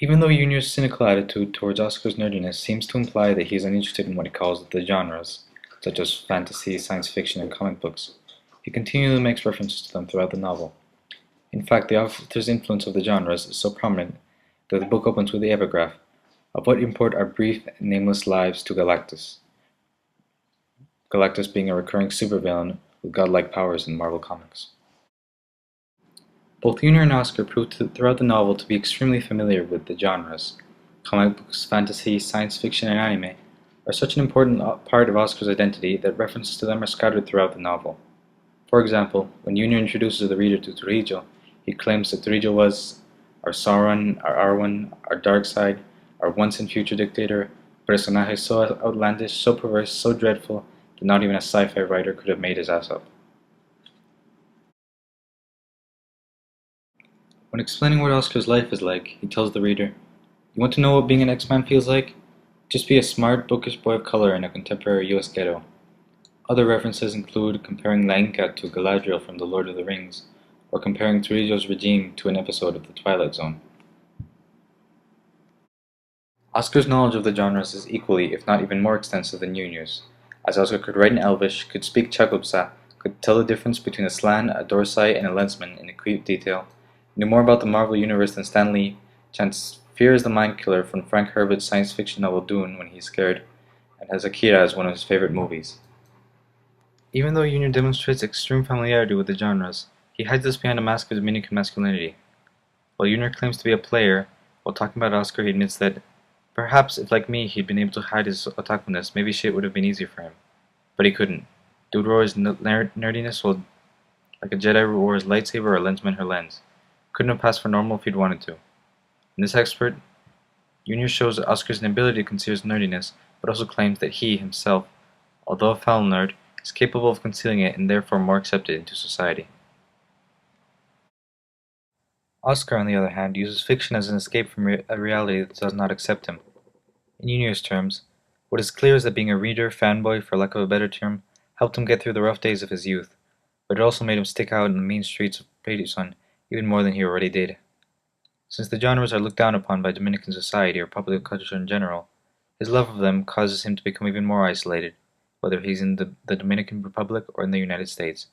Even though Junior's cynical attitude towards Oscar's nerdiness seems to imply that he is uninterested in what he calls the genres, such as fantasy, science fiction, and comic books, he continually makes references to them throughout the novel. In fact, the author's influence of the genres is so prominent that the book opens with the epigraph, "Of what import are brief and nameless lives to Galactus?" Galactus being a recurring supervillain with godlike powers in Marvel Comics. Both Junior and Oscar prove throughout the novel to be extremely familiar with the genres. Comic books, fantasy, science fiction, and anime are such an important part of Oscar's identity that references to them are scattered throughout the novel. For example, when Junior introduces the reader to Trujillo, he claims that Trujillo was our Sauron, our Arwen, our Darkseid, our once and future dictator, personaje so outlandish, so perverse, so dreadful that not even a sci-fi writer could have made his ass up. When explaining what Oscar's life is like, he tells the reader, "You want to know what being an X-Man feels like? Just be a smart, bookish boy of color in a contemporary US ghetto." Other references include comparing La Inca to Galadriel from The Lord of the Rings, or comparing Trujillo's regime to an episode of The Twilight Zone. Oscar's knowledge of the genres is equally, if not even more extensive than Junior's, as Oscar could write in Elvish, could speak Chekhovsa, could tell the difference between a Slan, a Dorsai, and a Lensman in acute detail, knew more about the Marvel Universe than Stan Lee, chants "Fear is the Mind Killer" from Frank Herbert's science fiction novel Dune when he's scared, and has Akira as one of his favorite movies. Even though Junior demonstrates extreme familiarity with the genres, he hides this behind a mask of Dominican masculinity. While Junior claims to be a player, while talking about Oscar he admits that perhaps if like me he'd been able to hide his otakuness, maybe shit would have been easier for him. But he couldn't. Dude wore his nerdiness like a Jedi wore his lightsaber or a lensman her lens. Couldn't have passed for normal if he'd wanted to. In this expert, Junior shows Oscar's inability to conceal his nerdiness, but also claims that he, himself, although a foul nerd, is capable of concealing it and therefore more accepted into society. Oscar, on the other hand, uses fiction as an escape from a reality that does not accept him. In Junior's terms, what is clear is that being a reader, fanboy, for lack of a better term, helped him get through the rough days of his youth, but it also made him stick out in the mean streets of Peterson even more than he already did. Since the genres are looked down upon by Dominican society or popular culture in general, his love of them causes him to become even more isolated, whether he's in the Dominican Republic or in the United States,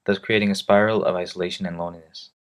thus creating a spiral of isolation and loneliness.